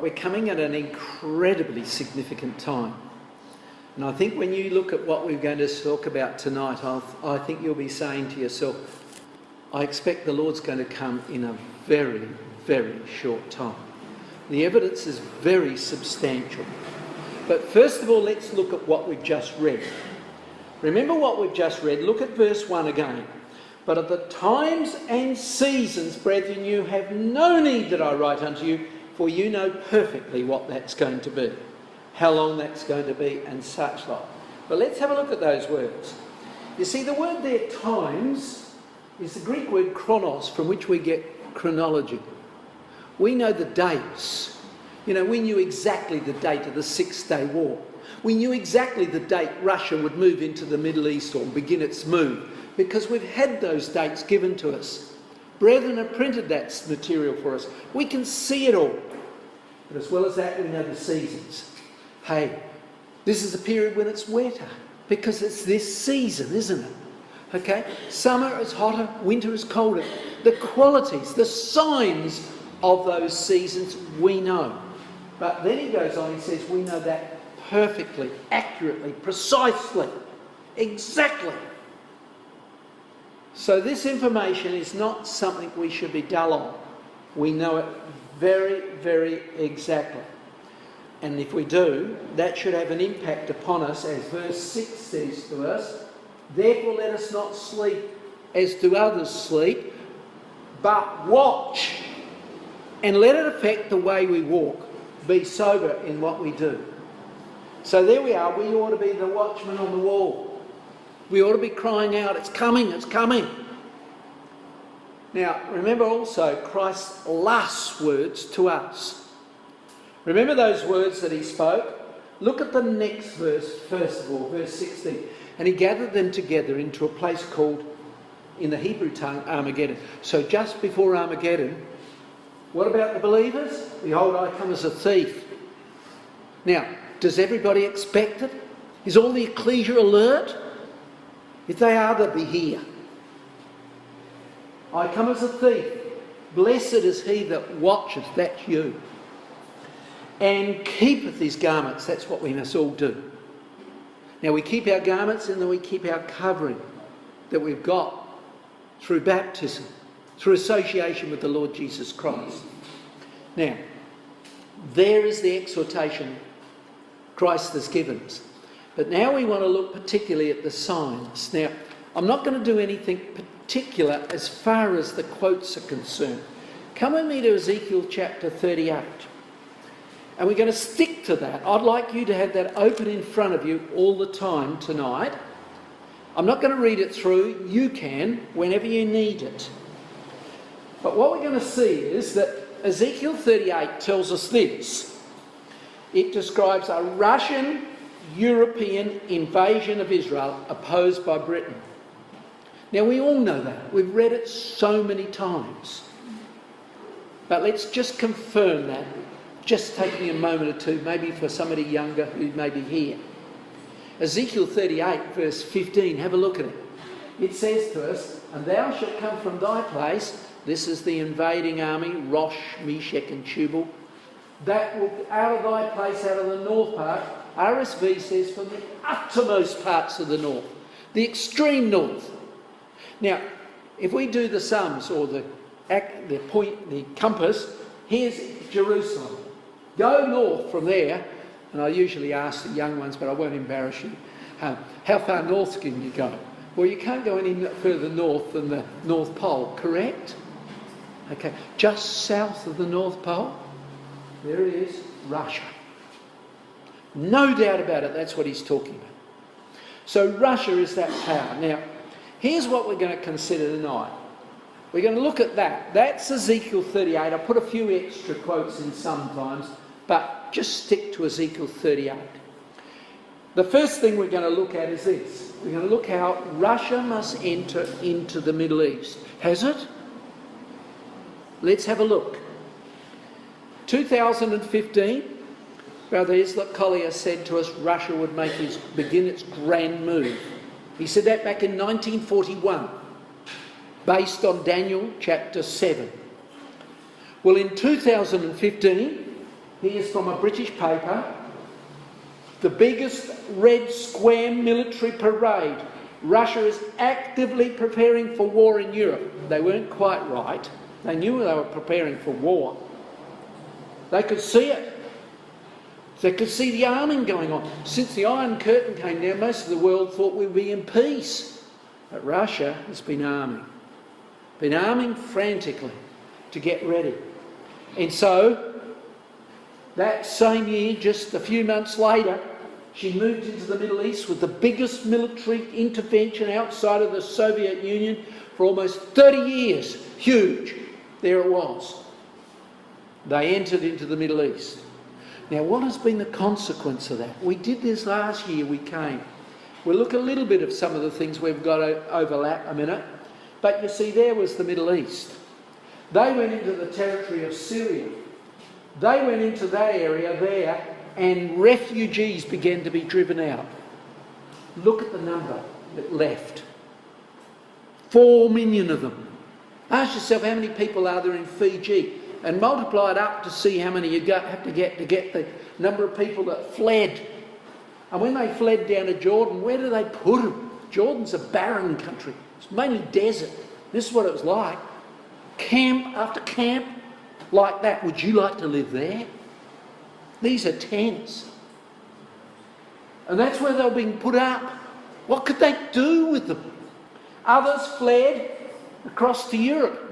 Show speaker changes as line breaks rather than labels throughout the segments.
We're coming at an incredibly significant time. And I think when you look at what we're going to talk about tonight, I think you'll be saying to yourself, I expect the Lord's going to come in a very, very short time. The evidence is very substantial. But first of all, let's look at what we've just read. Remember what we've just read. Look at verse 1 again. But at the times and seasons, brethren, you have no need that I write unto you, for you know perfectly what that's going to be, how long that's going to be, and such like. But let's have a look at those words. You see, the word there, times, is the Greek word chronos, from which we get chronology. We know the dates. You know, we knew exactly the date of the Six-Day War. We knew exactly the date Russia would move into the Middle East or begin its move, because we've had those dates given to us. Brethren have printed that material for us. We can see it all. But as well as that, we know the seasons. Hey, this is a period when it's wetter, because it's this season, isn't it? Okay? Summer is hotter, winter is colder. The qualities, the signs of those seasons we know. But then he goes on, he says, we know that perfectly, accurately, precisely, exactly. So this information is not something we should be dull on. We know it very, very exactly. And if we do, that should have an impact upon us, as verse 6 says to us, therefore let us not sleep as do others sleep, but watch, and let it affect the way we walk. Be sober in what we do. So there we are. We ought to be the watchman on the wall. We ought to be crying out, it's coming, it's coming. Now, remember also Christ's last words to us. Remember those words that he spoke? Look at the next verse, first of all, verse 16. And he gathered them together into a place called, in the Hebrew tongue, Armageddon. So just before Armageddon, what about the believers? Behold, I come as a thief. Now, does everybody expect it? Is all the ecclesia alert? If they are, they'll be here. I come as a thief. Blessed is he that watcheth, that's you, and keepeth his garments. That's what we must all do. Now we keep our garments, and then we keep our covering that we've got through baptism, through association with the Lord Jesus Christ. Now, there is the exhortation Christ has given us. But now we want to look particularly at the signs. Now, I'm not going to do anything particular as far as the quotes are concerned. Come with me to Ezekiel chapter 38. And we're going to stick to that. I'd like you to have that open in front of you all the time tonight. I'm not going to read it through. You can, whenever you need it. But what we're going to see is that Ezekiel 38 tells us this. It describes a Russian European invasion of Israel opposed by Britain. Now we all know that. We've read it so many times. But let's just confirm that. Just take me a moment or two, maybe for somebody younger who may be here. Ezekiel 38 verse 15, have a look at it. It says to us, and thou shalt come from thy place, this is the invading army, Rosh, Meshach and Tubal, that will out of thy place, out of the north part. RSV says from the uttermost parts of the north, the extreme north. Now, if we do the sums or the compass, here's Jerusalem. Go north from there, and I usually ask the young ones, but I won't embarrass you, how far north can you go? Well, you can't go any further north than the North Pole, correct? Okay, just south of the North Pole, there it is, Russia. No doubt about it, that's what he's talking about. So Russia is that power. Now, here's what we're going to consider tonight. We're going to look at that. That's Ezekiel 38. I put a few extra quotes in sometimes, but just stick to Ezekiel 38. The first thing we're going to look at is this. We're going to look how Russia must enter into the Middle East. Has it? Let's have a look. 2015, Brother Islet Collier said to us Russia would begin its grand move. He said that back in 1941, based on Daniel chapter 7. Well, in 2015, Here's from a British paper. The biggest Red Square military parade. Russia is actively preparing for war in Europe. They weren't quite right. They knew they were preparing for war. They could see it. They could see the arming going on. Since the Iron Curtain came down, most of the world thought we'd be in peace. But Russia has been arming frantically to get ready. And so, that same year, just a few months later, she moved into the Middle East with the biggest military intervention outside of the Soviet Union for almost 30 years. Huge. There it was. They entered into the Middle East. Now, what has been the consequence of that? We did this last year, we came. We'll look a little bit of some of the things we've got to overlap a minute. But you see, there was the Middle East. They went into the territory of Syria. They went into that area there, and refugees began to be driven out. Look at the number that left. 4 million of them. Ask yourself how many people are there in Fiji, and multiply it up to see how many you have to get the number of people that fled. And when they fled down to Jordan, where do they put them? Jordan's a barren country. It's mainly desert. This is what it was like. Camp after camp like that. Would you like to live there? These are tents. And that's where they were being put up. What could they do with them? Others fled across to Europe.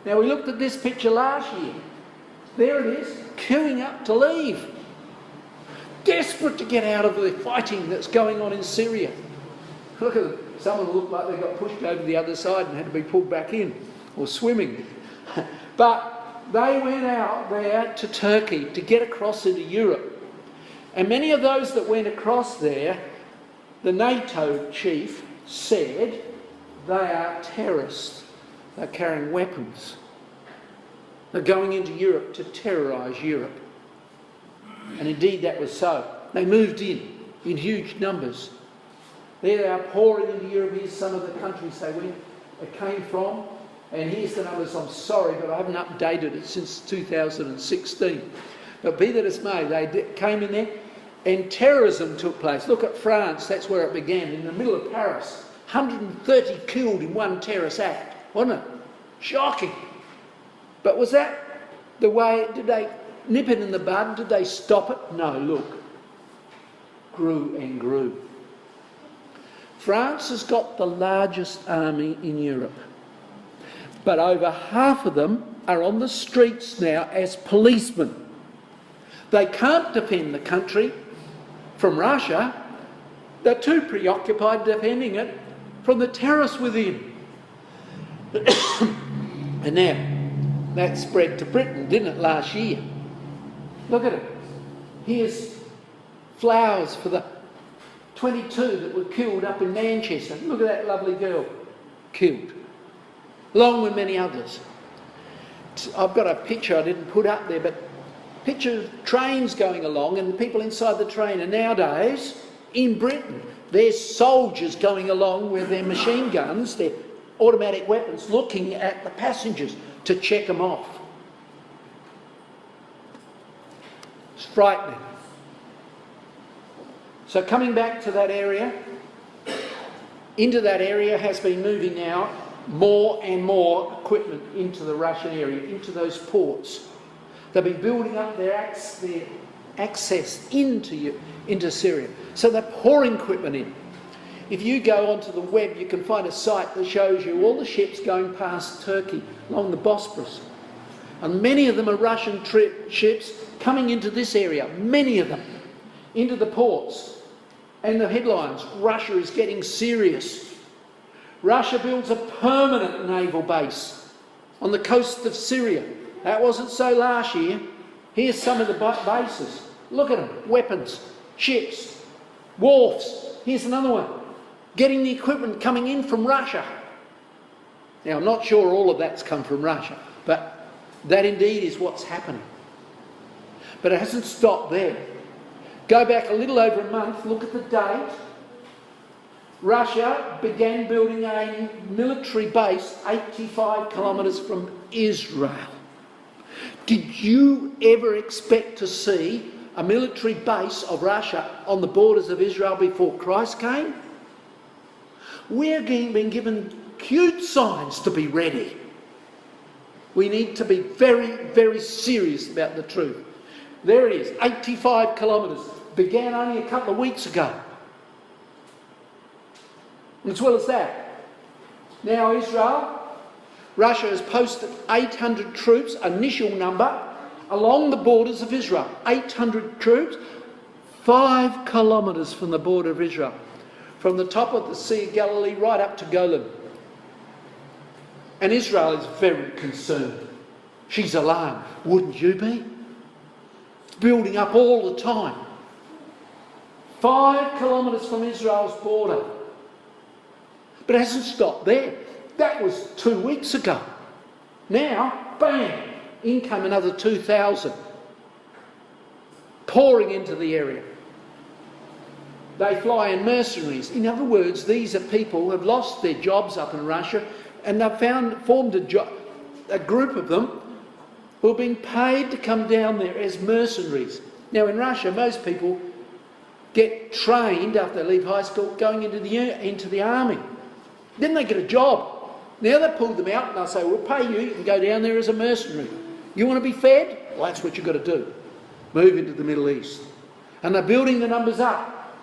Now, we looked at this picture last year. There it is, queuing up to leave. Desperate to get out of the fighting that's going on in Syria. Look at them. Some of them look like they got pushed over the other side and had to be pulled back in, or swimming. But they went out there to Turkey to get across into Europe. And many of those that went across there, the NATO chief said they are terrorists. They're carrying weapons. They're going into Europe to terrorise Europe. And indeed that was so. They moved in huge numbers. There they are pouring into Europe. Here's some of the countries they came from. And here's the numbers. I'm sorry, but I haven't updated it since 2016. But be that as may, they came in there and terrorism took place. Look at France, that's where it began, in the middle of Paris. 130 killed in one terrorist act. Wasn't it? Shocking. But was that the way? Did they nip it in the bud? Did they stop it? No, look. Grew and grew. France has got the largest army in Europe. But over half of them are on the streets now as policemen. They can't defend the country from Russia. They're too preoccupied defending it from the terrorists within. And now, that spread to Britain, didn't it, last year? Look at it. Here's flowers for the 22 that were killed up in Manchester. Look at that lovely girl killed, along with many others. I've got a picture I didn't put up there, but picture of trains going along and the people inside the train. And nowadays, in Britain, there's soldiers going along with their machine guns, their automatic weapons, looking at the passengers to check them off. It's frightening. So coming back to that area, into that area has been moving now more and more equipment into the Russian area, into those ports. They've been building up their access into Syria. So they're pouring equipment in. If you go onto the web, you can find a site that shows you all the ships going past Turkey along the Bosporus. And many of them are Russian ships coming into this area, many of them, into the ports. And the headlines, Russia is getting serious. Russia builds a permanent naval base on the coast of Syria. That wasn't so last year. Here's some of the bases. Look at them, weapons, ships, wharfs. Here's another one. Getting the equipment coming in from Russia. Now, I'm not sure all of that's come from Russia, but that indeed is what's happening. But it hasn't stopped there. Go back a little over a month, look at the date. Russia began building a military base 85 kilometres from Israel. Did you ever expect to see a military base of Russia on the borders of Israel before Christ came? We're being given cute signs to be ready. We need to be very, very serious about the truth. There it is, 85 kilometres. Began only a couple of weeks ago. And as well as that, now Russia has posted 800 troops, initial number, along the borders of Israel. 800 troops, 5 kilometres from the border of Israel. From the top of the Sea of Galilee right up to Golan. And Israel is very concerned. She's alarmed. Wouldn't you be? It's building up all the time. 5 kilometres from Israel's border. But it hasn't stopped there. That was 2 weeks ago. Now, bang, in come another 2,000. Pouring into the area. They fly in mercenaries. In other words, these are people who have lost their jobs up in Russia, and they've formed a group of them who are being paid to come down there as mercenaries. Now in Russia, most people get trained after they leave high school going into the army. Then they get a job. Now they pull them out and they'll say, we'll pay you, you can go down there as a mercenary. You want to be fed? Well, that's what you've got to do. Move into the Middle East. And they're building the numbers up.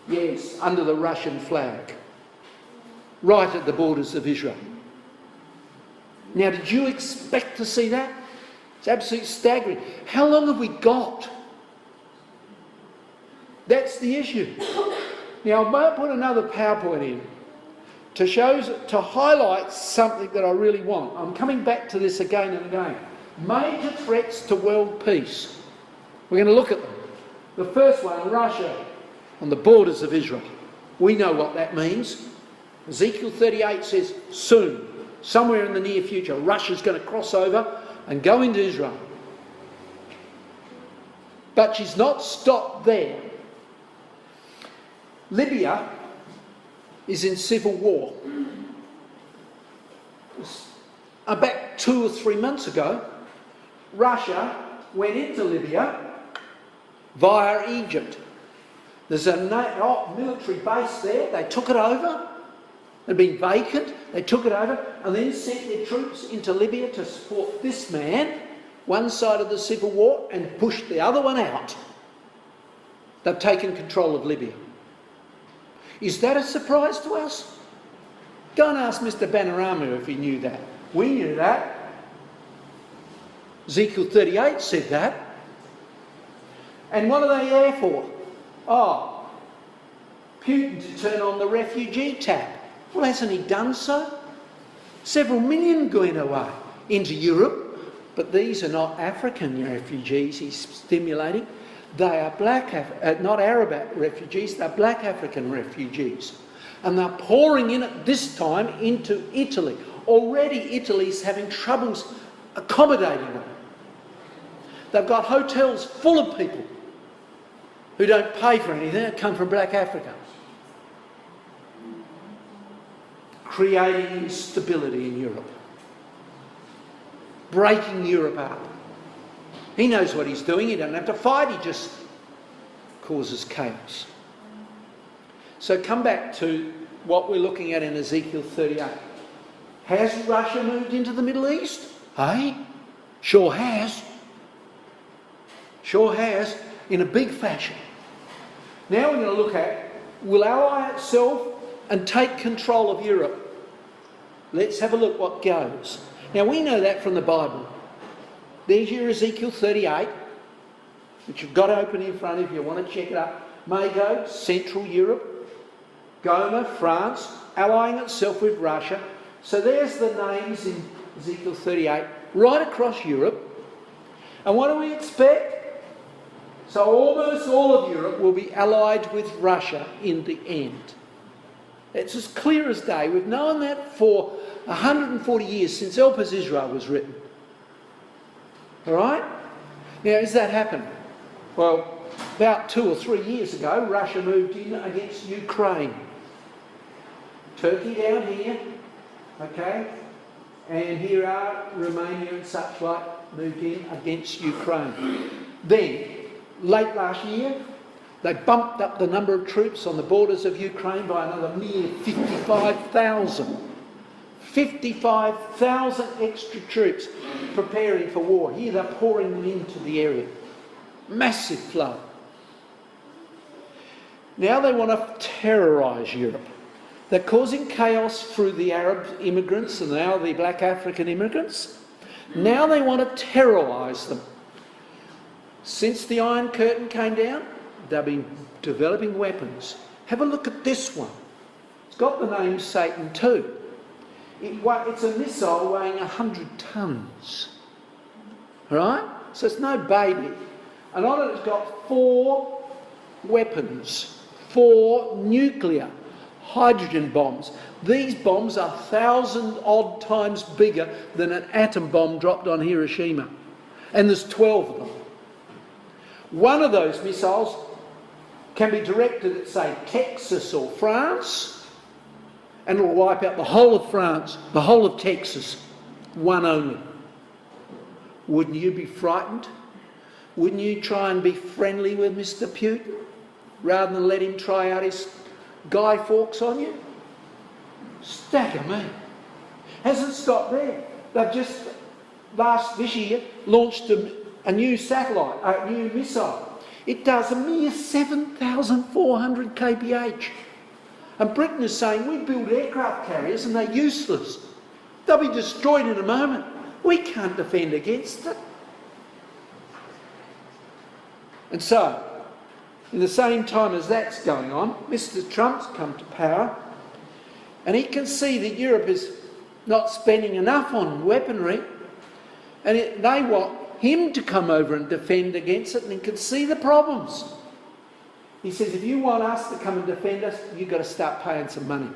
Yes, under the Russian flag. Right at the borders of Israel. Now, did you expect to see that? It's absolutely staggering. How long have we got? That's the issue. Now, I might put another PowerPoint in to highlight something that I really want. I'm coming back to this again and again. Major threats to world peace. We're going to look at them. The first one, Russia on the borders of Israel. We know what that means. Ezekiel 38 says soon, somewhere in the near future, Russia's going to cross over and go into Israel. But she's not stopped there. Libya is in civil war. About 2 or 3 months ago, Russia went into Libya via Egypt. There's a military base there. They took it over. It had been vacant. They took it over and then sent their troops into Libya to support this man, one side of the civil war, and pushed the other one out. They've taken control of Libya. Is that a surprise to us? Go and ask Mr. Banarama if he knew that. We knew that. Ezekiel 38 said that. And what are they there for? Oh, Putin to turn on the refugee tap. Well, hasn't he done so? Several million going away into Europe, but these are not African refugees he's stimulating. They are not Arab refugees, they're black African refugees. And they're pouring in at this time into Italy. Already Italy's having troubles accommodating them. They've got hotels full of people who don't pay for anything that come from black Africa. Creating instability in Europe. Breaking Europe up. He knows what he's doing. He doesn't have to fight. He just causes chaos. So come back to what we're looking at in Ezekiel 38. Has Russia moved into the Middle East? Hey? Sure has. Sure has, in a big fashion. Now we're going to look at, will ally itself and take control of Europe. Let's have a look what goes. Now we know that from the Bible. There's your Ezekiel 38, which you've got open in front if you want to check it up. Mago, Central Europe. Goma, France, allying itself with Russia. So there's the names in Ezekiel 38, right across Europe. And what do we expect? So almost all of Europe will be allied with Russia in the end. It's as clear as day. We've known that for 140 years since Elpis Israel was written. All right? Now, has that happened? Well, about 2 or 3 years ago, Russia moved in against Ukraine. Turkey down here, okay? And here are Romania and such like moved in against Ukraine. Then, late last year, they bumped up the number of troops on the borders of Ukraine by another mere 55,000. 55,000 extra troops preparing for war. Here they're pouring them into the area. Massive flow. Now they want to terrorise Europe. They're causing chaos through the Arab immigrants and now the black African immigrants. Now they want to terrorise them. Since the Iron Curtain came down, they've been developing weapons. Have a look at this one. It's got the name Satan II. It's a missile weighing 100 tonnes. Right? So it's no baby. And on it it's got 4 weapons. 4 nuclear hydrogen bombs. These bombs are 1,000-odd times bigger than an atom bomb dropped on Hiroshima. And there's 12 of them. One of those missiles can be directed at, say, Texas or France, and it'll wipe out the whole of France, the whole of Texas, one only. Wouldn't you be frightened? Wouldn't you try and be friendly with Mr. Putin rather than let him try out his Guy Fawkes on you? Stagger me. Hasn't stopped there. They've just, this year, launched a new satellite, a new missile. It does a mere 7,400 kph. And Britain is saying, we build aircraft carriers and they're useless. They'll be destroyed in a moment. We can't defend against it. And so, in the same time as that's going on, Mr. Trump's come to power, and he can see that Europe is not spending enough on weaponry, and they want him to come over and defend against it, and he can see the problems. He says, if you want us to come and defend us, you've got to start paying some money.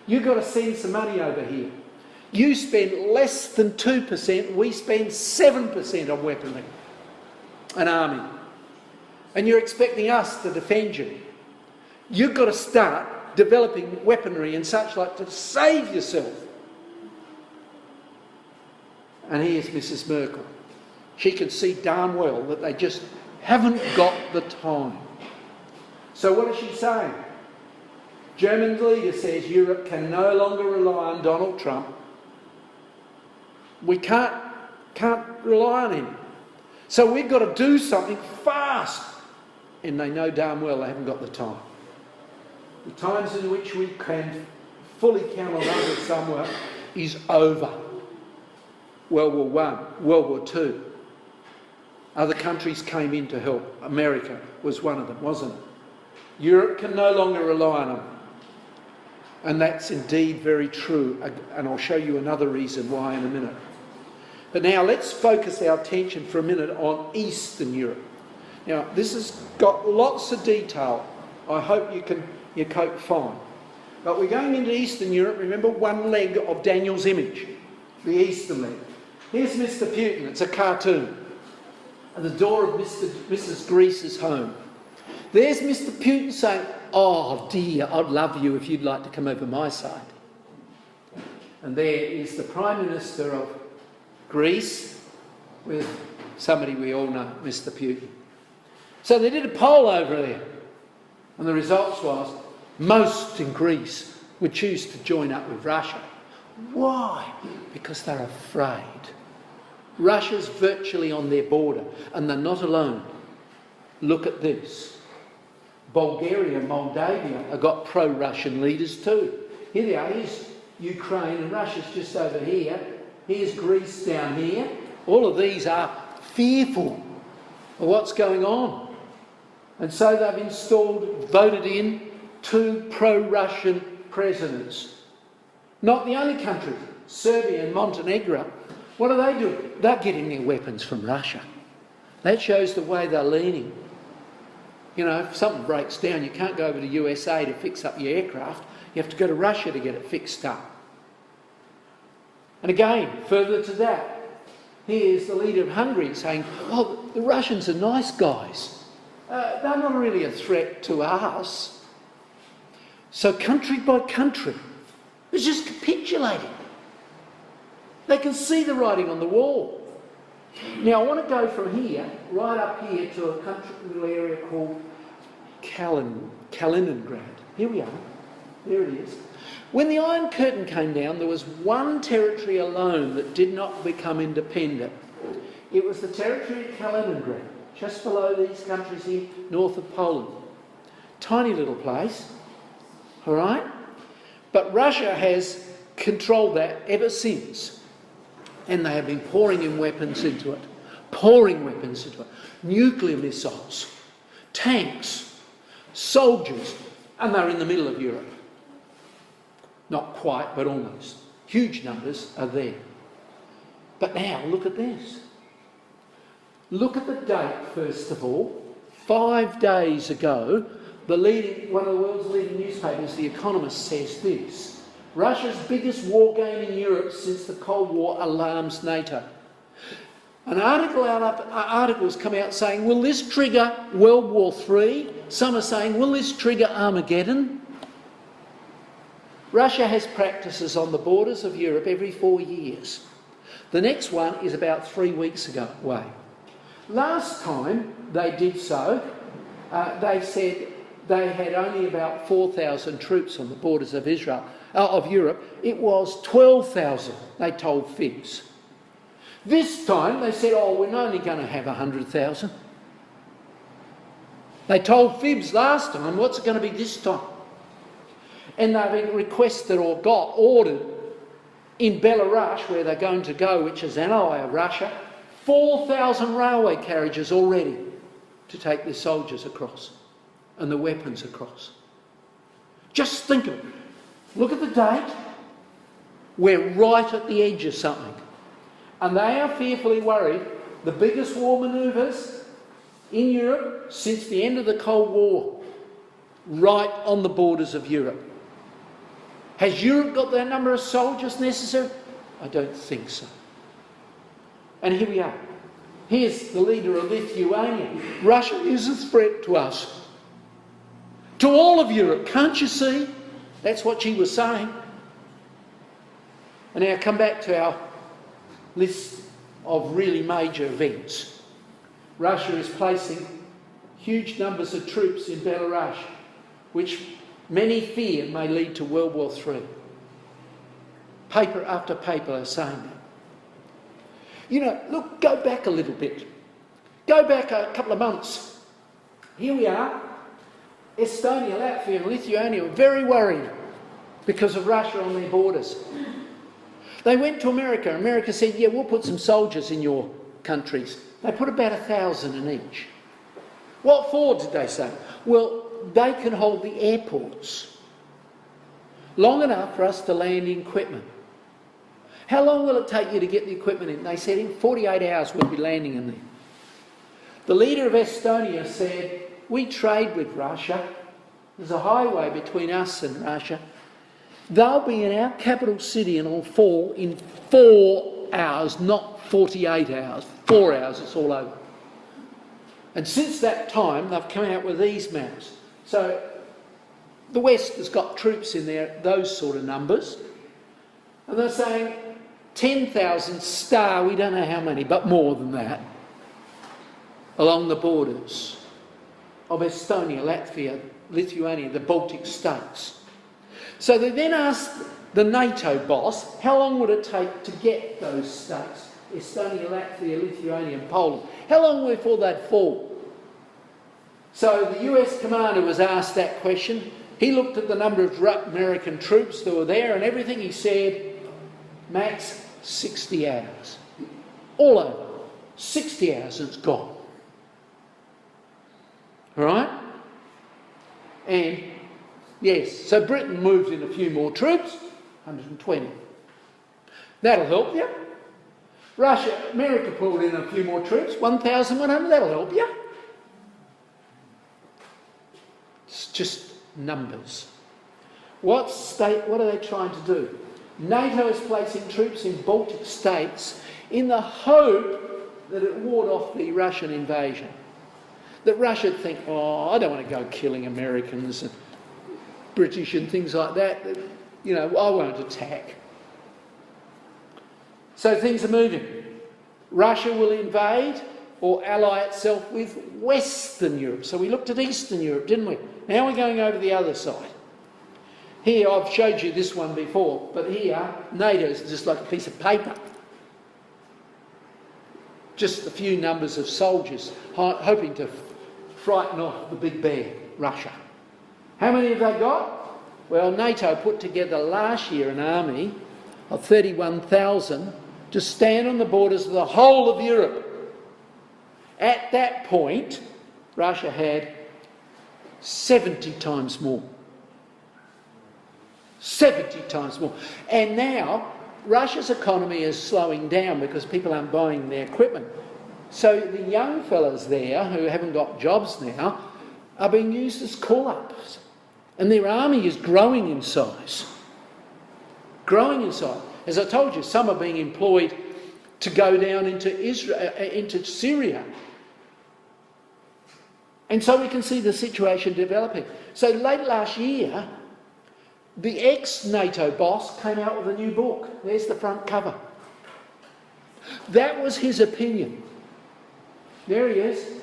You've got to send some money over here. You spend less than 2%, we spend 7% on weaponry and army. And you're expecting us to defend you. You've got to start developing weaponry and such like to save yourself. And here's Mrs. Merkel. She can see darn well that they just haven't got the time. So what is she saying? German leader says Europe can no longer rely on Donald Trump. We can't rely on him. So we've got to do something fast. And they know darn well they haven't got the time. The times in which we can fully count on others somewhere is over. World War I, World War II. Other countries came in to help. America was one of them, wasn't it? Europe can no longer rely on them. And that's indeed very true. And I'll show you another reason why in a minute. But now let's focus our attention for a minute on Eastern Europe. Now, this has got lots of detail. I hope you cope fine. But we're going into Eastern Europe. Remember, one leg of Daniel's image, the Eastern leg. Here's Mr. Putin. It's a cartoon. At the door of Mrs. Greece's home. There's Mr. Putin saying, "Oh dear, I'd love you if you'd like to come over my side." And there is the Prime Minister of Greece with somebody we all know, Mr. Putin. So they did a poll over there, and the results was most in Greece would choose to join up with Russia. Why? Because they're afraid. Russia's virtually on their border, and they're not alone. Look at this. Bulgaria and Moldavia have got pro-Russian leaders too. Here they are. Here's Ukraine, and Russia's just over here. Here's Greece down here. All of these are fearful of what's going on. And so they've voted in 2 pro-Russian presidents. Not the only countries. Serbia and Montenegro. What are they doing? They're getting their weapons from Russia. That shows the way they're leaning. You know, if something breaks down, you can't go over to USA to fix up your aircraft. You have to go to Russia to get it fixed up. And again, further to that, here's the leader of Hungary saying, "Oh, the Russians are nice guys. They're not really a threat to us." So country by country, it's just capitulating. They can see the writing on the wall. Now I want to go from here, right up here, to a country little area called Kaliningrad. Here we are. There it is. When the Iron Curtain came down, there was one territory alone that did not become independent. It was the territory of Kaliningrad, just below these countries here, north of Poland. Tiny little place, all right? But Russia has controlled that ever since. And they have been pouring weapons into it. Nuclear missiles, tanks, soldiers, and they're in the middle of Europe. Not quite, but almost. Huge numbers are there. But now, look at this. Look at the date, first of all. 5 days ago, one of the world's leading newspapers, The Economist, says this: Russia's biggest war game in Europe since the Cold War alarms NATO. Articles come out saying, will this trigger World War III? Some are saying, will this trigger Armageddon? Russia has practices on the borders of Europe every 4 years. The next one is about 3 weeks away. Last time they did so, they said they had only about 4,000 troops on the borders of Europe. It was 12,000, they told fibs. This time they said, oh, we're only going to have 100,000. They told fibs last time, what's it going to be this time? And they've requested or got ordered in Belarus, where they're going to go, which is an ally of Russia, 4,000 railway carriages already to take the soldiers across and the weapons across. Just think of it. Look at the date. We're right at the edge of something. And they are fearfully worried. The biggest war manoeuvres in Europe since the end of the Cold War, right on the borders of Europe. Has Europe got that number of soldiers necessary? I don't think so. And here we are. Here's the leader of Lithuania. Russia is a threat to us. To all of Europe, can't you see? That's what she was saying. And now come back to our list of really major events. Russia is placing huge numbers of troops in Belarus, which many fear may lead to World War III. Paper after paper are saying that. You know, look, go back a little bit. Go back a couple of months. Here we are. Estonia, Latvia and Lithuania were very worried because of Russia on their borders. They went to America. America said, yeah, we'll put some soldiers in your countries. They put about 1,000 in each. What for, did they say? Well, they can hold the airports long enough for us to land in equipment. How long will it take you to get the equipment in? They said in 48 hours we'll be landing in there. The leader of Estonia said, we trade with Russia. There's a highway between us and Russia. They'll be in our capital city and all fall in 4 hours, not 48 hours. 4 hours, it's all over. And since that time, they've come out with these maps. So the West has got troops in there, those sort of numbers. And they're saying 10,000 star, we don't know how many, but more than that, along the borders of Estonia, Latvia, Lithuania, the Baltic states. So they then asked the NATO boss, how long would it take to get those states, Estonia, Latvia, Lithuania and Poland? How long before they'd fall? So the US commander was asked that question. He looked at the number of American troops that were there and everything. He said, max 60 hours. All over. 60 hours and it's gone. All right? And yes, so Britain moved in a few more troops, 120. That'll help you. America pulled in a few more troops, 1,100, that'll help you. It's just numbers. What are they trying to do? NATO is placing troops in Baltic states in the hope that it ward off the Russian invasion. That Russia would think, oh, I don't want to go killing Americans and British and things like that. You know, I won't attack. So things are moving. Russia will invade or ally itself with Western Europe. So we looked at Eastern Europe, didn't we? Now we're going over the other side. Here, I've showed you this one before, but here, NATO is just like a piece of paper. Just a few numbers of soldiers hoping to frighten off the big bear, Russia. How many have they got? Well, NATO put together last year an army of 31,000 to stand on the borders of the whole of Europe. At that point, Russia had 70 times more. 70 times more. And now, Russia's economy is slowing down because people aren't buying their equipment. So the young fellas there, who haven't got jobs now, are being used as call-ups. And their army is growing in size. Growing in size. As I told you, some are being employed to go down into Syria. And so we can see the situation developing. So late last year, the ex-NATO boss came out with a new book. There's the front cover. That was his opinion. There he is.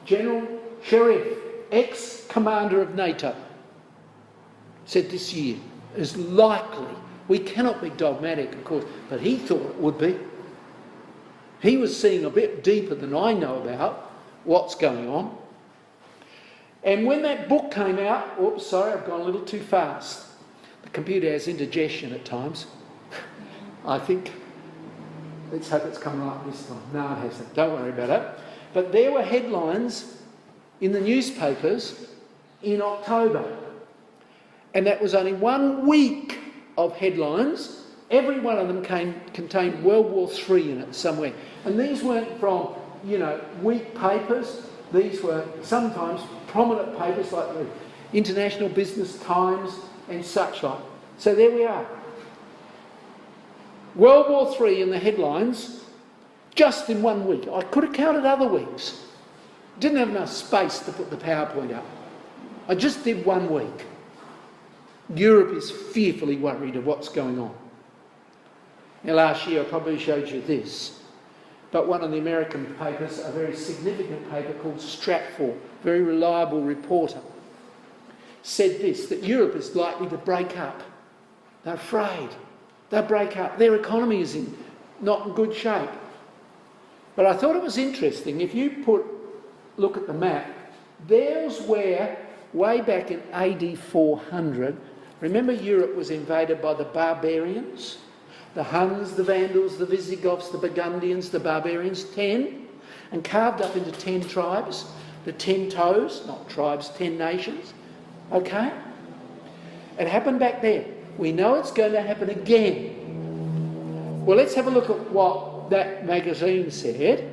General Sheriff, ex-commander of NATO, said this year is likely. We cannot be dogmatic, of course, but he thought it would be. He was seeing a bit deeper than I know about what's going on. And when that book came out, oops, sorry, I've gone a little too fast. The computer has indigestion at times. I think, let's hope it's come right this time. No, it hasn't. Don't worry about it. But there were headlines in the newspapers in October. And that was only 1 week of headlines. Every one of them contained World War III in it somewhere. And these weren't from, weak papers. These were sometimes prominent papers like the International Business Times and such like. So there we are. World War III in the headlines, just in 1 week. I could have counted other weeks. Didn't have enough space to put the PowerPoint up. I just did 1 week. Europe is fearfully worried of what's going on. Now last year I probably showed you this, but one of the American papers, a very significant paper called Stratfor, very reliable reporter, said this, that Europe is likely to break up. They're afraid. They'll break up. Their economy is not in good shape. But I thought it was interesting, if you look at the map, there's where, way back in AD 400, remember Europe was invaded by the barbarians? The Huns, the Vandals, the Visigoths, the Burgundians, the barbarians, 10, and carved up into 10 tribes, the 10 toes, not tribes, 10 nations. Okay? It happened back there. We know it's going to happen again. Well, let's have a look at what that magazine said.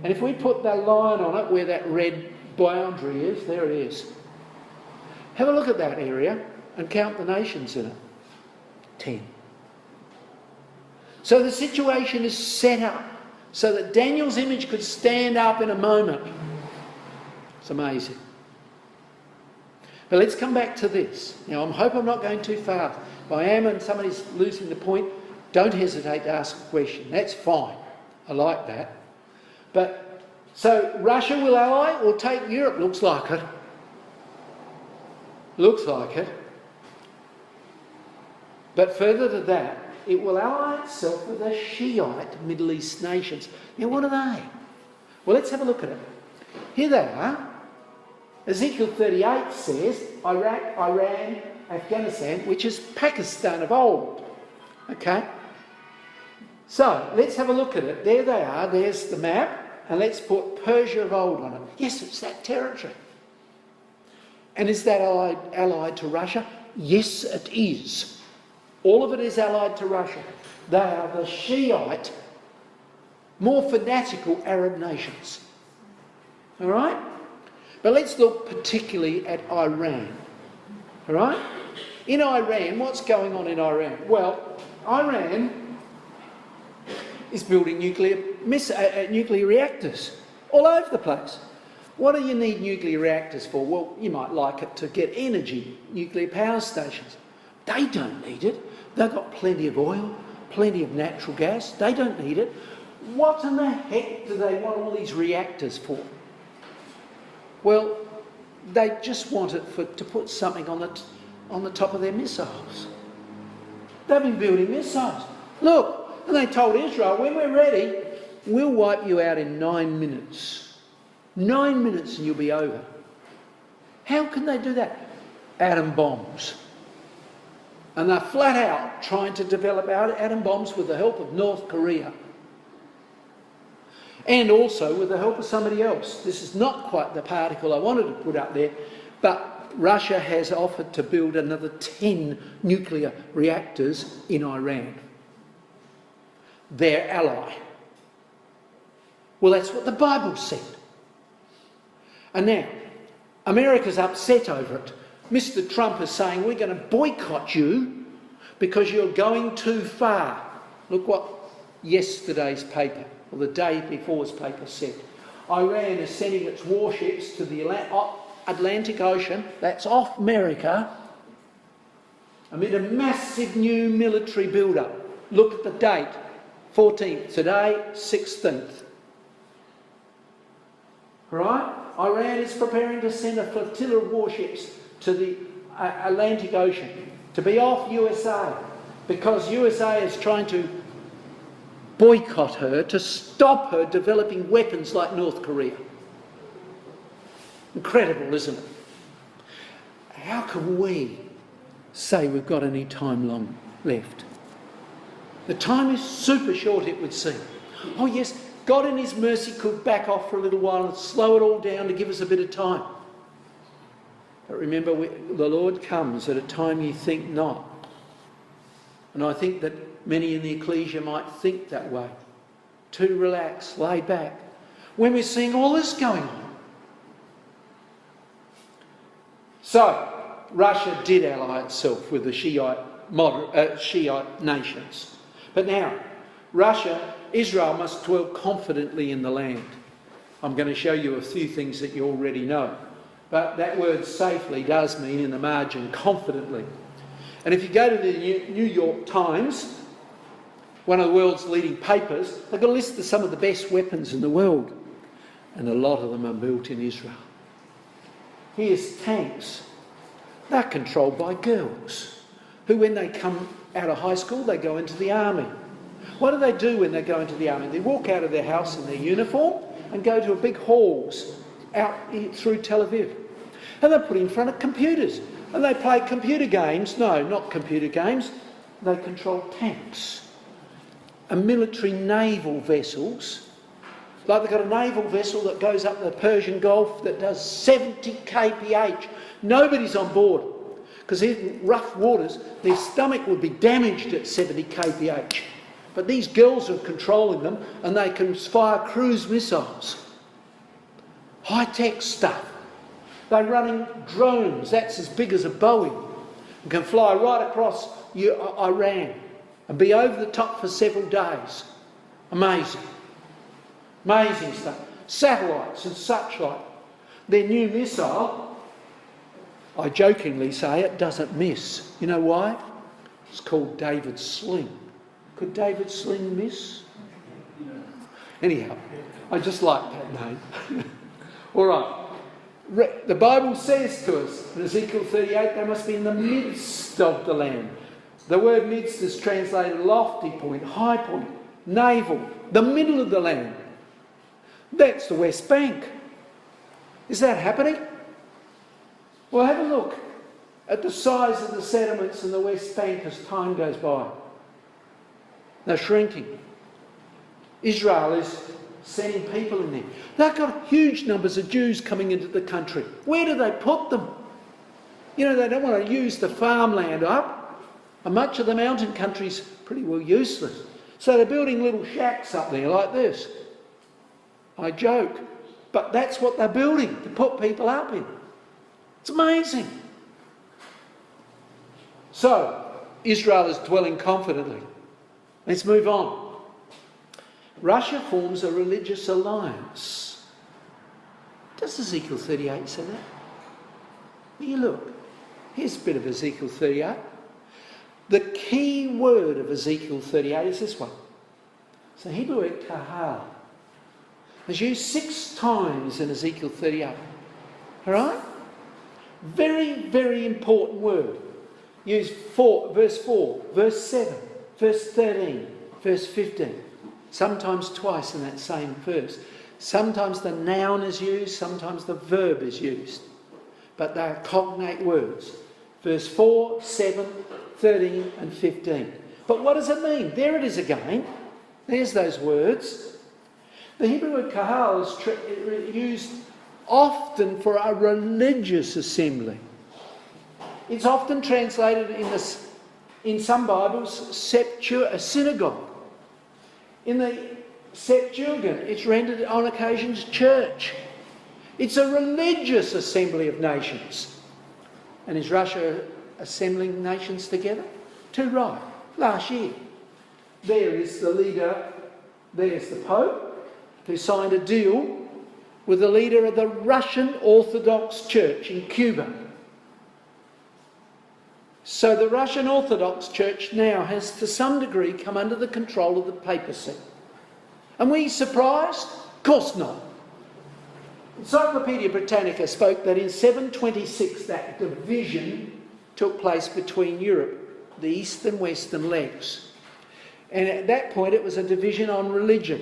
And if we put that line on it where that red boundary is, there it is. Have a look at that area and count the nations in it. 10. So the situation is set up so that Daniel's image could stand up in a moment. It's amazing. But let's come back to this. Now, I hope I'm not going too far. If I am and somebody's losing the point, don't hesitate to ask a question. That's fine. I like that. But, so Russia will ally or take Europe? Looks like it. Looks like it. But further to that, it will ally itself with the Shiite Middle East nations. Now, what are they? Well, let's have a look at it. Here they are. Ezekiel 38 says Iraq, Iran, Afghanistan, which is Pakistan of old. Okay? So, let's have a look at it. There they are. There's the map. And let's put Persia of old on it. Yes, it's that territory. And is that allied to Russia? Yes, it is. All of it is allied to Russia. They are the Shiite, more fanatical Arab nations. All right? But let's look particularly at Iran. All right? In Iran, what's going on in Iran? Well, Iran is building nuclear reactors all over the place. What do you need nuclear reactors for? Well, you might like it to get energy, nuclear power stations. They don't need it. They've got plenty of oil, plenty of natural gas. They don't need it. What in the heck do they want all these reactors for? Well, they just want it to put something on the top of their missiles. They've been building missiles. Look, and they told Israel, when we're ready, we'll wipe you out in 9 minutes. 9 minutes and you'll be over. How can they do that? Atom bombs. And they're flat out trying to develop atom bombs with the help of North Korea. And also with the help of somebody else. This is not quite the particle I wanted to put up there, but Russia has offered to build another 10 nuclear reactors in Iran. Their ally. Well, that's what the Bible said. And now, America's upset over it. Mr. Trump is saying, we're going to boycott you because you're going too far. Look what yesterday's paper, or the day before's paper said. Iran is sending its warships to the Atlantic Ocean, that's off America, amid a massive new military build-up. Look at the date, 14th, today, 16th. Right? Iran is preparing to send a flotilla of warships to the Atlantic Ocean to be off USA because USA is trying to boycott her, to stop her developing weapons like North Korea. Incredible, isn't it? How can we say we've got any time left? The time is super short, it would seem. Oh yes, God in his mercy could back off for a little while and slow it all down to give us a bit of time. But remember, the Lord comes at a time you think not. And I think that many in the ecclesia might think that way. Too relaxed, laid back. When we're seeing all this going on. So, Russia did ally itself with the Shiite nations. But now, Israel must dwell confidently in the land. I'm going to show you a few things that you already know. But that word safely does mean in the margin, confidently. And if you go to the New York Times, one of the world's leading papers, they've got a list of some of the best weapons in the world. And a lot of them are built in Israel. Here's tanks. They're controlled by girls who, when they come out of high school, they go into the army. What do they do when they go into the army? They walk out of their house in their uniform and go to a big halls out through Tel Aviv. And they're put in front of computers. And they play computer games. No, not computer games. They control tanks. And military naval vessels. Like they've got a naval vessel that goes up the Persian Gulf that does 70 kph. Nobody's on board. Because in rough waters, their stomach would be damaged at 70 kph. But these girls are controlling them and they can fire cruise missiles. High-tech stuff. They're running drones, that's as big as a Boeing, and can fly right across Iran and be over the top for several days. Amazing. Amazing stuff. Satellites and such like. Their new missile, I jokingly say it doesn't miss. You know why? It's called David's Sling. Could David's Sling miss? Anyhow, I just like that name. All right. The Bible says to us in Ezekiel 38, they must be in the midst of the land. The word midst is translated lofty point, high point, navel, the middle of the land. That's the West Bank. Is that happening? Well, have a look at the size of the settlements in the West Bank as time goes by. They're shrinking. Israel is sending people in there. They've got huge numbers of Jews coming into the country. Where do they put them? You know, they don't want to use the farmland up. And much of the mountain country's pretty well useless. So they're building little shacks up there like this. I joke. But that's what they're building, to put people up in. It's amazing. So, Israel is dwelling confidently. Let's move on. Russia forms a religious alliance. Does Ezekiel 38 say that? Will you look? Here's a bit of Ezekiel 38. The key word of Ezekiel 38 is this one. It's the Hebrew word kahal. It's used 6 times in Ezekiel 38. All right? Very, very important word. Used verse 4, verse 7, verse 13, verse 15. Sometimes twice in that same verse. Sometimes the noun is used, sometimes the verb is used. But they are cognate words. Verse 4, 7, 13 and 15. But what does it mean? There it is again. There's those words. The Hebrew word kahal is used often for a religious assembly. It's often translated in some Bibles, a synagogue. In the Septuagint, it's rendered on occasions church. It's a religious assembly of nations. And is Russia assembling nations together? Too right. Last year. There is the leader, there's the Pope, who signed a deal with the leader of the Russian Orthodox Church in Cuba. So the Russian Orthodox Church now has to some degree come under the control of the papacy. Are we surprised? Of course not. Encyclopaedia Britannica spoke that in 726 that division took place between Europe, the east and western legs. And at that point it was a division on religion.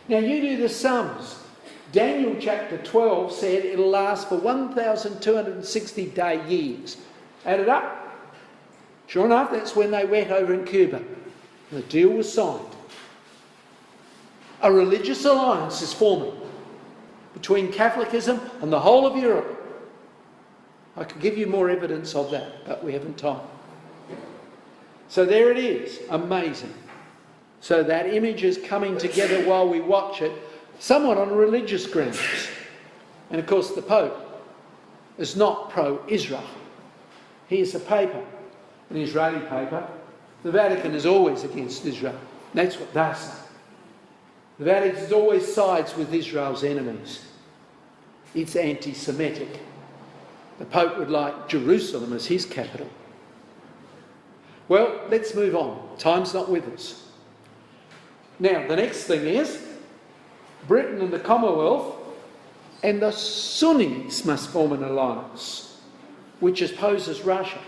Now you do the sums. Daniel chapter 12 said it'll last for 1,260 day years. Add it up. Sure enough, that's when they went over in Cuba. The deal was signed. A religious alliance is forming between Catholicism and the whole of Europe. I could give you more evidence of that, but we haven't time. So there it is. Amazing. So that image is coming together while we watch it, somewhat on religious grounds. And of course the Pope is not pro-Israel. He is a paper, an Israeli paper. The Vatican is always against Israel. That's what they say. The Vatican always sides with Israel's enemies. It's anti-Semitic. The Pope would like Jerusalem as his capital. Well, let's move on. Time's not with us. Now, the next thing is Britain and the Commonwealth and the Sunnis must form an alliance, which opposes Russia.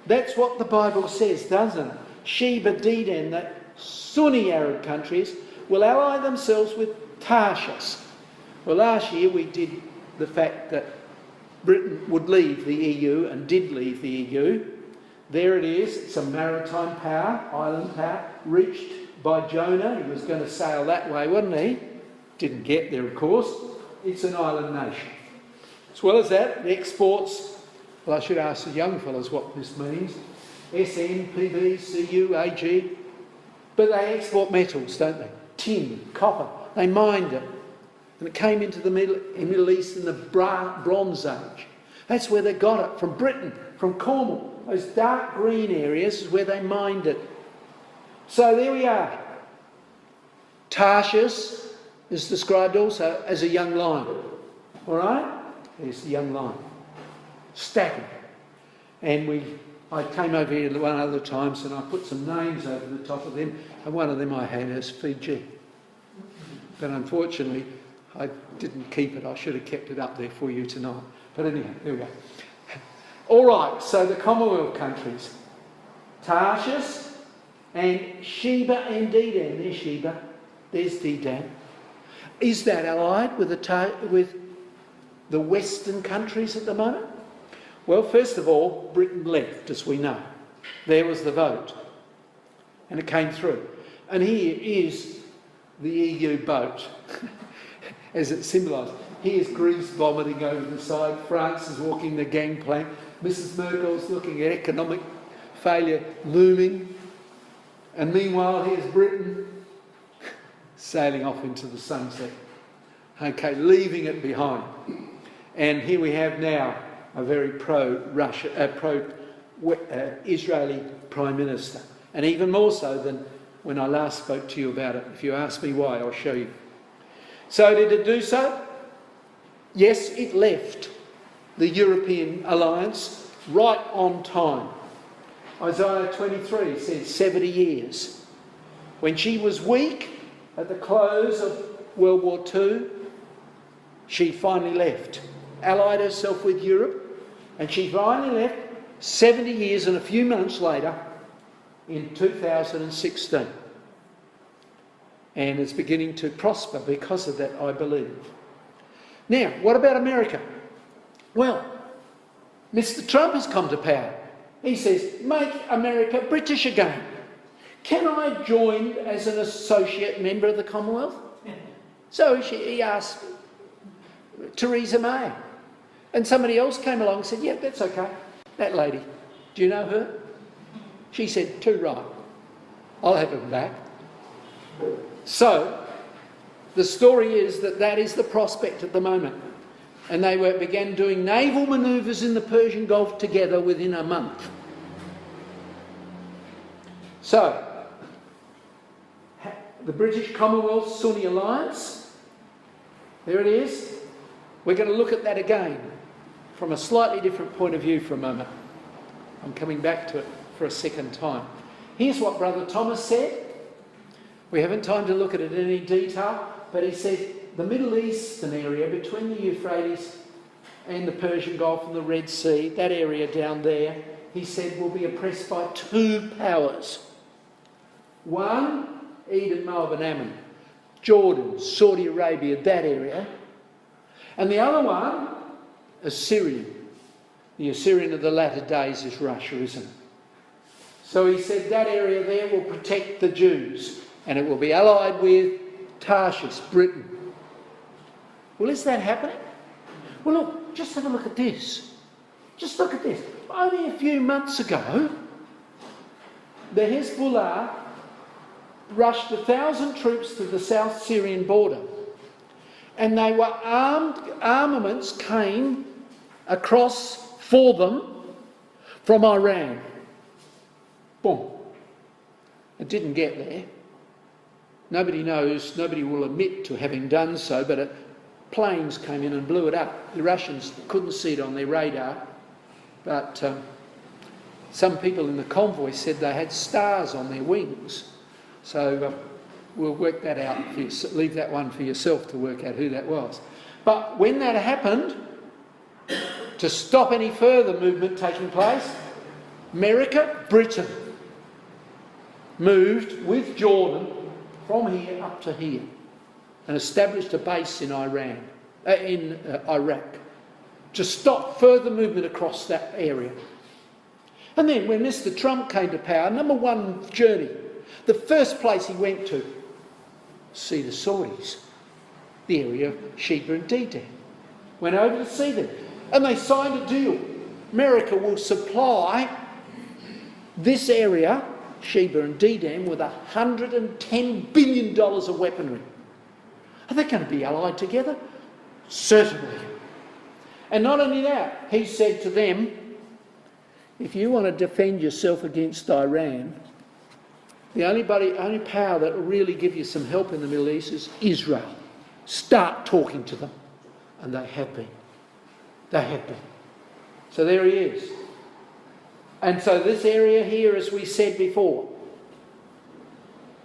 That's what the Bible says, doesn't it? Sheba, Dedan, the Sunni Arab countries will ally themselves with Tarshish. Well, last year we did the fact that Britain would leave the EU and did leave the EU. There it is. It's a maritime power, island power, reached by Jonah. He was going to sail that way, wasn't he? Didn't get there, of course. It's an island nation. As well as that, it exports, well, I should ask the young fellas what this means. SN, PB, CU, AG. But they export metals, don't they? Tin, copper. They mined it. And it came into the Middle East in the Bronze Age. That's where they got it, from Britain, from Cornwall. Those dark green areas is where they mined it. So there we are. Tarshish is described also as a young lion. All right? There's the young lion. Stacking. And I came over here one other times and I put some names over the top of them, and one of them I had as Fiji. But unfortunately, I didn't keep it. I should have kept it up there for you tonight. But anyhow, there we go. All right, so the Commonwealth countries. Tarshish and Sheba and Dedan. There's Sheba. There's Dedan. Is that allied with the Western countries at the moment? Well, first of all, Britain left, as we know. There was the vote. And it came through. And here is the EU boat, as it symbolised. Here's Greece vomiting over the side. France is walking the gangplank. Mrs. Merkel's looking at economic failure looming. And meanwhile, here's Britain sailing off into the sunset. Okay, leaving it behind. And here we have now a very pro-Israeli Prime Minister. And even more so than when I last spoke to you about it. If you ask me why, I'll show you. So did it do so? Yes, it left the European alliance right on time. Isaiah 23 says 70 years. When she was weak at the close of World War II, she finally left, allied herself with Europe, and she finally left 70 years and a few months later in 2016. And it's beginning to prosper because of that, I believe. Now, what about America? Well, Mr. Trump has come to power. He says, make America British again. Can I join as an associate member of the Commonwealth? So he asked Theresa May. And somebody else came along and said, yeah, that's okay. That lady, do you know her? She said, too right. I'll have her back. So, the story is that is the prospect at the moment. And they began doing naval manoeuvres in the Persian Gulf together within a month. So, the British Commonwealth Sunni Alliance, there it is. We're going to look at that again from a slightly different point of view for a moment. I'm coming back to it for a second time. Here's what Brother Thomas said. We haven't time to look at it in any detail, but he said the Middle Eastern area between the Euphrates and the Persian Gulf and the Red Sea, that area down there, he said will be oppressed by two powers. One, Edom, Moab and Ammon, Jordan, Saudi Arabia, that area. And the other one, Assyrian. The Assyrian of the latter days is Russia, isn't it? So he said that area there will protect the Jews and it will be allied with Tarshish, Britain. Well, is that happening? Well, look, just have a look at this. Just look at this. Only a few months ago, the Hezbollah rushed 1,000 troops to the South Syrian border. And they were armed, armaments came across for them from Iran. Boom. It didn't get there. Nobody knows, nobody will admit to having done so, but planes came in and blew it up. The Russians couldn't see it on their radar, but some people in the convoy said they had stars on their wings. So we'll work that out. Leave that one for yourself to work out who that was. But when that happened, to stop any further movement taking place, America, Britain, moved with Jordan from here up to here and established a base in Iraq to stop further movement across that area. And then when Mr. Trump came to power, number one journey, the first place he went to, see the Saudis, the area of Sheba and Dedan. Went over to see them. And they signed a deal. America will supply this area, Sheba and Dedan, with $110 billion of weaponry. Are they going to be allied together? Certainly. And not only that, he said to them, if you want to defend yourself against Iran, the only power that will really give you some help in the Middle East is Israel. Start talking to them. And they have been. They have been. So there he is. And so this area here, as we said before,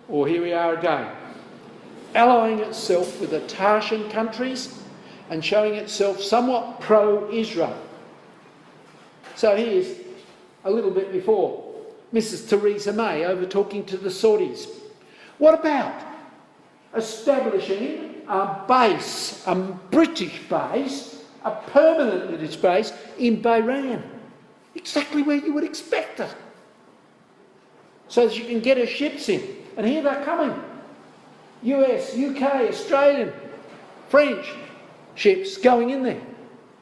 or here we are again, allying itself with the Tarshish countries and showing itself somewhat pro-Israel. So here's a little bit before. Mrs. Theresa May over talking to the Saudis. What about establishing a base, a British base, a permanent British base in Bahrain? Exactly where you would expect it. So that you can get her ships in. And here they're coming. US, UK, Australian, French ships going in there.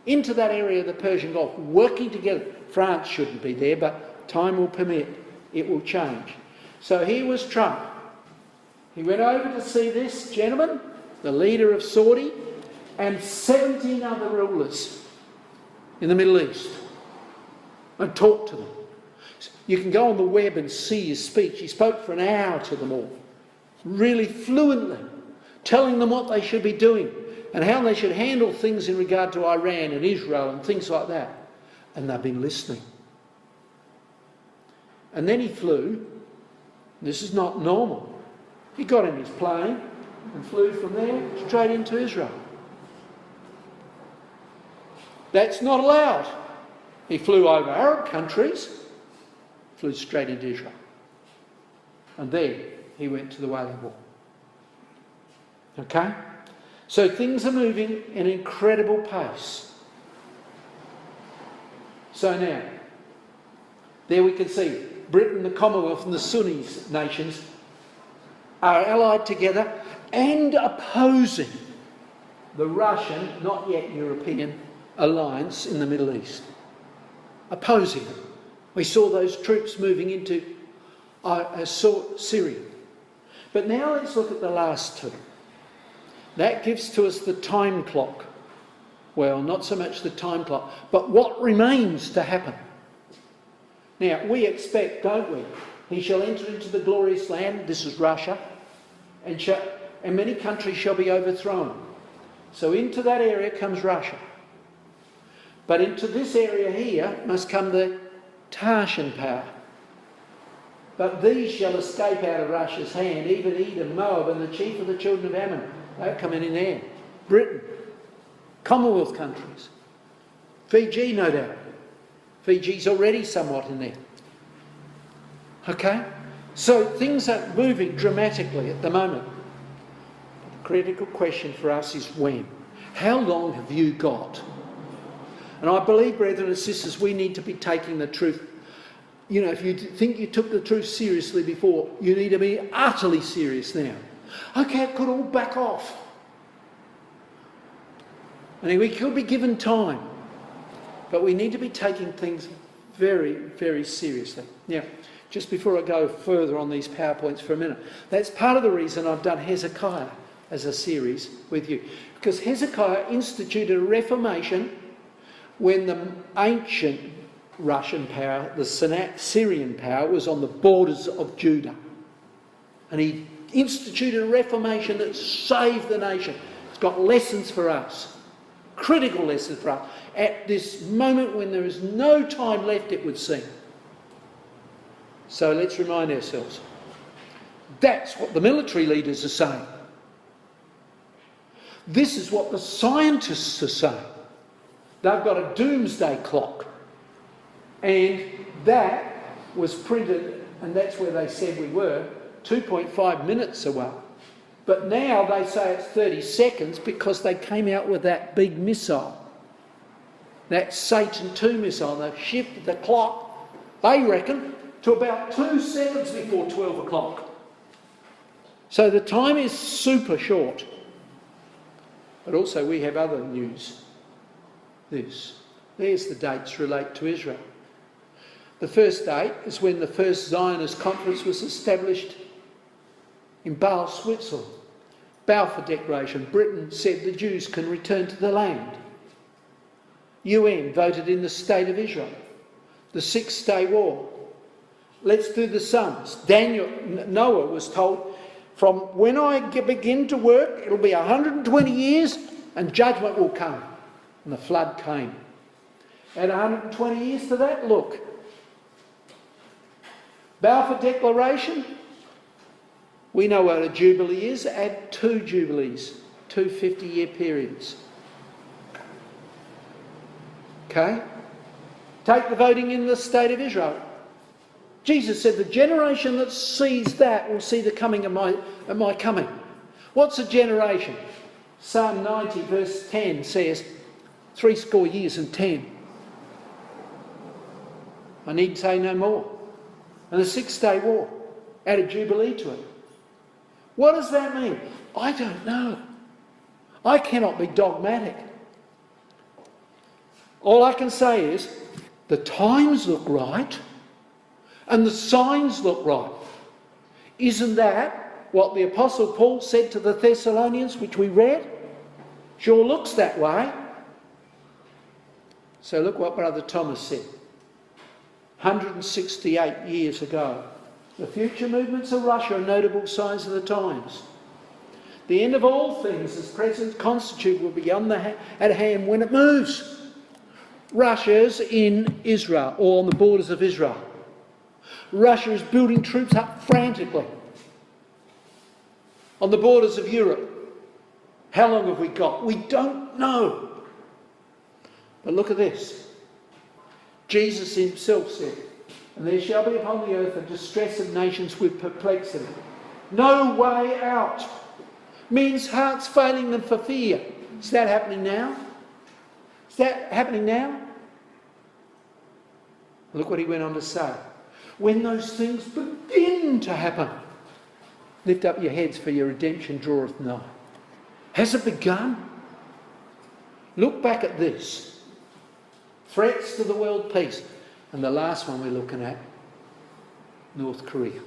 Into that area of the Persian Gulf, working together. France shouldn't be there, but time will permit. It will change. So here was Trump. He went over to see this gentleman, the leader of Saudi, and 17 other rulers in the Middle East, and talked to them. You can go on the web and see his speech. He spoke for an hour to them all, really fluently, telling them what they should be doing and how they should handle things in regard to Iran and Israel and things like that. And they've been listening. And then he flew. This is not normal. He got in his plane and flew from there straight into Israel. That's not allowed. He flew over Arab countries, flew straight into Israel. And then he went to the Wailing Wall. Okay? So things are moving at an incredible pace. So now, there we can see Britain, the Commonwealth and the Sunni nations are allied together and opposing the Russian, not yet European, alliance in the Middle East. Opposing it. We saw those troops moving into Syria. But now let's look at the last two. That gives to us the time clock. Well, not so much the time clock, but what remains to happen. Now, we expect, don't we? He shall enter into the glorious land, this is Russia, and many countries shall be overthrown. So into that area comes Russia. But into this area here must come the Tarshian power. But these shall escape out of Russia's hand, even Edom, Moab, and the chief of the children of Ammon. They're coming in there. Britain, Commonwealth countries. Fiji, no doubt. Fiji's already somewhat in there. Okay? So things are moving dramatically at the moment. But the critical question for us is when? How long have you got? And I believe, brethren and sisters, we need to be taking the truth. You know, if you think you took the truth seriously before, you need to be utterly serious now. Okay, it could all back off. And we could be given time. But we need to be taking things very, very seriously. Now, just before I go further on these PowerPoints for a minute, that's part of the reason I've done Hezekiah as a series with you. Because Hezekiah instituted a reformation when the ancient Russian power, the Syrian power, was on the borders of Judah. And he instituted a reformation that saved the nation. It's got lessons for us. Critical lessons for us. At this moment when there is no time left, it would seem. So let's remind ourselves. That's what the military leaders are saying. This is what the scientists are saying. They've got a doomsday clock. And that was printed, and that's where they said we were, 2.5 minutes away. But now they say it's 30 seconds because they came out with that big missile. That Satan II missile. They've shifted the clock, they reckon, to about 2 seconds before 12 o'clock. So the time is super short. But also we have other news. There's the dates relate to Israel. The first date is when the first Zionist conference was established in Basel, Switzerland. Balfour Declaration. Britain said the Jews can return to the land. UN voted in the State of Israel. The 6-Day War. Let's do the sums. Noah was told, from when I begin to work, it'll be 120 years and judgment will come. And the flood came. Add 120 years to that, look. Balfour Declaration, we know what a jubilee is. Add 2 jubilees, 2 50-year periods. Okay? Take the voting in the State of Israel. Jesus said the generation that sees that will see the coming of my coming. What's a generation? Psalm 90 verse 10 says 70 years and 10. I need say no more. And the 6-Day War. Add a jubilee to it. What does that mean? I don't know. I cannot be dogmatic. All I can say is the times look right and the signs look right. Isn't that what the Apostle Paul said to the Thessalonians, which we read? Sure looks that way. So look what Brother Thomas said 168 years ago. The future movements of Russia are notable signs of the times. The end of all things as present constitute will be at hand when it moves. Russia's in Israel, or on the borders of Israel. Russia is building troops up frantically on the borders of Europe. How long have we got? We don't know. But look at this. Jesus himself said, "And there shall be upon the earth a distress of nations with perplexity. No way out." Men's hearts failing them for fear. Is that happening now? Is that happening now? Look what he went on to say. When those things begin to happen, lift up your heads, for your redemption draweth nigh. Has it begun? Look back at this. Threats to the world peace. And the last one we're looking at, North Korea.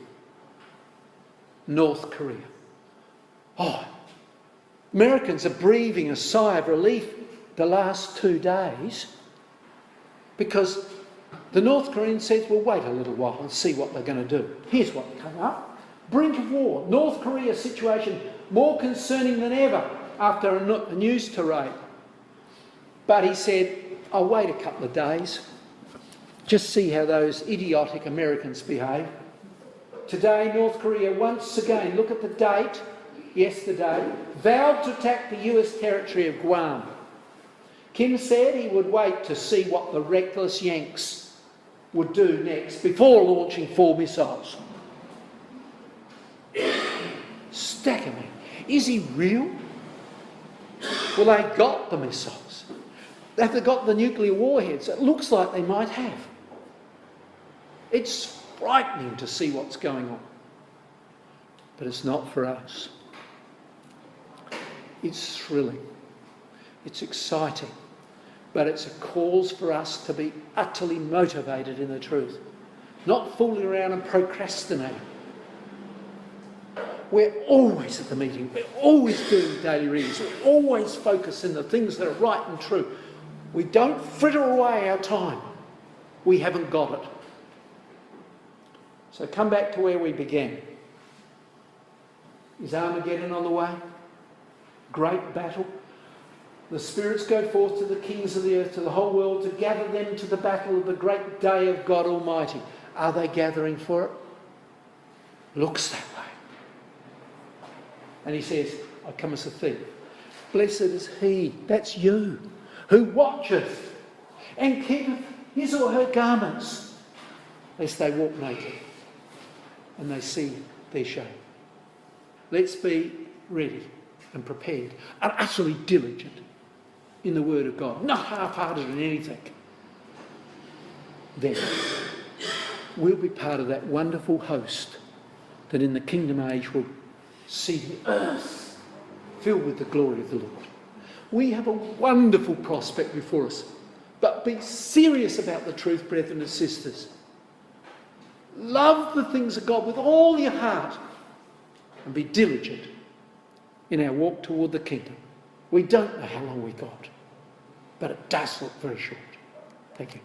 North Korea. Oh, Americans are breathing a sigh of relief the last 2 days because the North Koreans said, well, wait a little while and see what they're going to do. Here's what came up. Brink of war. North Korea situation more concerning than ever after a news tirade. But he said, I'll wait a couple of days. Just see how those idiotic Americans behave. Today, North Korea once again, look at the date, yesterday, vowed to attack the US territory of Guam. Kim said he would wait to see what the reckless Yanks would do next before launching 4 missiles. Stagger me. Is he real? Well, they got the missiles. Have they got the nuclear warheads? It looks like they might have. It's frightening to see what's going on. But it's not for us. It's thrilling. It's exciting. But it's a cause for us to be utterly motivated in the truth. Not fooling around and procrastinating. We're always at the meeting. We're always doing daily readings. We're always focused on the things that are right and true. We don't fritter away our time. We haven't got it. So come back to where we began. Is Armageddon on the way? Great battle. The spirits go forth to the kings of the earth, to the whole world, to gather them to the battle of the great day of God Almighty. Are they gathering for it? Looks that way. And he says, I come as a thief. Blessed is he, that's you, who watcheth and keepeth his or her garments, lest they walk naked and they see their shame. Let's be ready and prepared and utterly diligent in the Word of God, not half-hearted in anything. Then we'll be part of that wonderful host that in the kingdom age will see the earth filled with the glory of the Lord. We have a wonderful prospect before us, but be serious about the truth, brethren and sisters. Love the things of God with all your heart and be diligent in our walk toward the kingdom. We don't know how long we got, but it does look very short. Thank you.